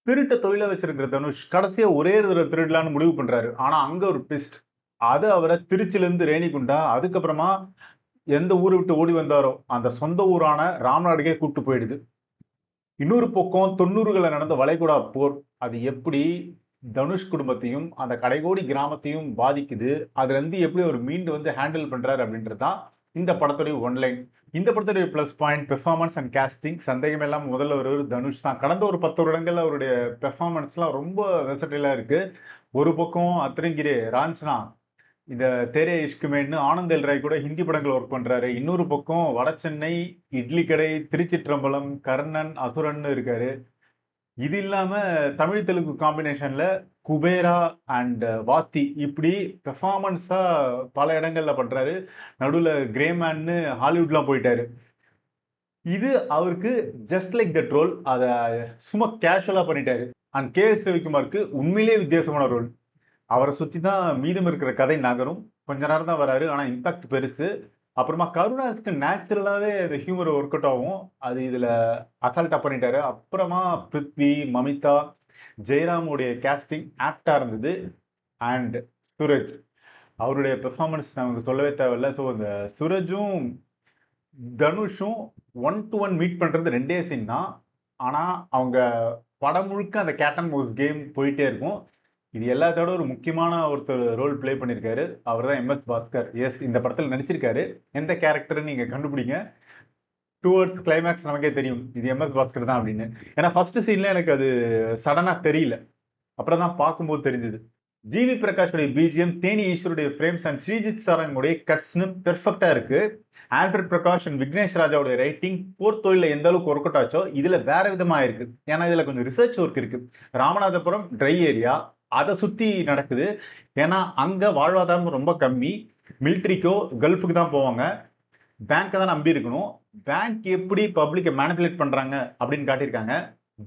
திருட்ட தொழிலா வச்சிருக்கிற தனுஷ் கடைசியா ஒரே ஒரு தடவை திருடலான்னு முடிவு பண்றாரு. ஆனா அங்க ஒரு ட்விஸ்ட். அது அவரை திருச்சில இருந்து ரேணிகுண்டா, அதுக்கப்புறமா எந்த ஊரை விட்டு ஓடி வந்தாரோ அந்த சொந்த ஊரான ராம்நாடுக்கே கூட்டு போயிடுது. இன்னொரு பக்கம் 90களில் நடந்த வளைகுடா போர் அது எப்படி தனுஷ் குடும்பத்தையும் அந்த கடைகோடி கிராமத்தையும் பாதிக்குது. அதுல இருந்து எப்படி அவர் மீண்டு வந்து ஹேண்டில் பண்றாரு அப்படின்றது தான் இந்த படத்துடைய ஒன்லைன். இந்த படத்துடைய plus point performance and casting. சந்தேகம் எல்லாம் முதல்ல ஒரு தனுஷ் தான். கடந்த ஒரு 10 வருடங்கள்ல அவருடைய பெர்ஃபார்மன்ஸ்லாம் ரொம்ப வெசட்டிலா இருக்கு. ஒரு பக்கம் அத்திரங்கிரே ராஞ்சனா, இந்த தேரே இஷ்குமேன்னு ஆனந்த் எல் ராய் கூட ஹிந்தி படங்கள் ஒர்க் பண்றாரு. இன்னொரு பக்கம் வட சென்னை, இட்லி கடை, திருச்சிற்றம்பலம், கர்ணன், அசுரன் இருக்காரு. இது இல்லாம தமிழ் தெலுங்கு காம்பினேஷன்ல குபேரா அண்ட் வாத்தி இப்படி பெர்ஃபார்மன்ஸா பல இடங்கள்ல பண்றாரு. நடுவுல கிரேமேன்னு ஹாலிவுட்லாம் போயிட்டாரு. இது அவருக்கு ஜஸ்ட் லைக் தட் ரோல் அதை சும்மா கேஷுவலா பண்ணிட்டாரு. அண்ட் கே எஸ் ரவிக்குமாருக்கு உண்மையிலேயே வித்தியாசமான ரோல். அவரை சுத்தி தான் மீதம் இருக்கிற கதை நகரும். கொஞ்ச நேரம் தான் வராரு, ஆனா இம்பாக்ட் பெருசு. அப்புறமா கருணாஸ்க்கு நேச்சுரலாவே இந்த ஹியூமர் ஒர்க் அவுட் ஆகும். அது இதுல அசால்ட்டா பண்ணிட்டாரு. அப்புறமா பிருத்வி, மமிதா, ஜெயராமுடைய கேஸ்டிங் ஆப்டா இருந்தது. அண்ட் சூரஜ், அவருடைய பெர்ஃபார்மன்ஸ் நமக்கு சொல்லவே தேவையில்ல. ஸோ இந்த சூரஜும் தனுஷும் 1-to-1 மீட் பண்றது 2 சீன் தான். ஆனா அவங்க படம் முழுக்க அந்த கேட் அண்ட் மவுஸ் கேம் போயிட்டே இருக்கும். இது எல்லாத்தோட ஒரு முக்கியமான ஒருத்தர் ரோல் பிளே பண்ணியிருக்காரு. அவர் தான் எம்.எஸ். பாஸ்கர். எஸ், இந்த படத்தில் நடிச்சிருக்காரு. எந்த கேரக்டர்னு நீங்க கண்டுபிடிங்க. டுவர்ட்ஸ் கிளைமேக்ஸ் நமக்கே தெரியும் இது எம்.எஸ். பாஸ்கர் தான் அப்படின்னு. ஏன்னா ஃபர்ஸ்ட் சீன்ல எனக்கு அது சடனா தெரியல, அப்புறம் தான் பார்க்கும்போது தெரிஞ்சது. ஜிவி பிரகாஷுடைய பிஜிஎம், தேனி ஈஸ்வருடைய ஃப்ரேம்ஸ் அண்ட் ஸ்ரீஜித் சாரங்குடைய கட்ஸ்னு பெர்ஃபெக்டா இருக்கு. ஆல்ஃபிரட் பிரகாஷ் அண்ட் விக்னேஷ் ராஜாவுடைய ரைட்டிங் போர் தொழில எந்த அளவுக்கு ஒர்க் அவுட் ஆச்சோ இதுல வேற விதமா இருக்கு. ஏன்னா இதுல கொஞ்சம் ரிசர்ச் ஒர்க் இருக்கு. ராமநாதபுரம் ட்ரை ஏரியா, அதை சுத்தி நடக்குது. ஏன்னா அங்க வாழ்வாதாரம் ரொம்ப கம்மி. மிலிட்ரிக்கோ கல்ஃபுக்கு தான் போவாங்க. பேங்கை தான் நம்பி இருக்கணும். பேங்க் எப்படி பப்ளிக்கை மேனிபுலேட் பண்றாங்க அப்படின்னு காட்டியிருக்காங்க.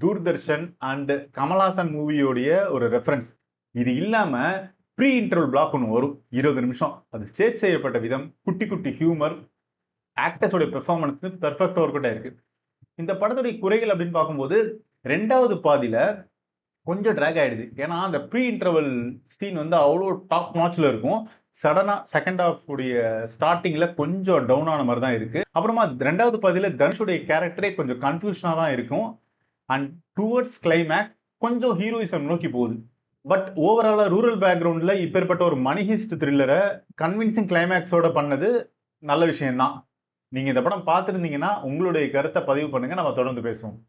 தூர்தர்ஷன் அண்ட் கமல்ஹாசன் மூவியோடைய ஒரு ரெஃபரன்ஸ். இது இல்லாம ப்ரீ இன்டர்வல் பிளாக் ஒன்று வரும் 20 நிமிஷம். அது ஸ்டேஜ் செய்யப்பட்ட விதம், குட்டி குட்டி ஹியூமர், ஆக்டர்ஸோட பெர்ஃபார்மன்ஸ் பெர்ஃபெக்டா ஒர்க் அவுட் ஆயிருக்கு. இந்த படத்துடைய குறைகள் அப்படின்னு பார்க்கும்போது ரெண்டாவது பாதியில கொஞ்சம் டிராக் ஆயிடுது. ஏன்னா அந்த ப்ரீ இன்டர்வல் சீன் வந்து அவ்வளோ டாப் நாட்ச்ல இருக்கும். சடனா செகண்ட் ஹாஃப் உடைய ஸ்டார்டிங்ல கொஞ்சம் டவுன் ஆன மாதிரி தான் இருக்கு. அப்புறமா ரெண்டாவது பாதியில தனுஷுடைய கேரக்டரே கொஞ்சம் கன்ஃபியூஷனா தான் இருக்கும். அண்ட் டுவர்ட்ஸ் கிளைமேக்ஸ் கொஞ்சம் ஹீரோயிசம் நோக்கி போகுது. பட் ஓவராலா ரூரல் பேக்ரவுண்ட்ல இப்பேற்பட்ட ஒரு மணி ஹிஸ்ட் த்ரில்லரை கன்வின்சிங் கிளைமேக்ஸோட பண்ணது நல்ல விஷயம் தான். நீங்க இந்த படம் பார்த்துருந்தீங்கன்னா உங்களுடைய கருத்தை பதிவு பண்ணுங்க, நம்ம தொடர்ந்து பேசுவோம்.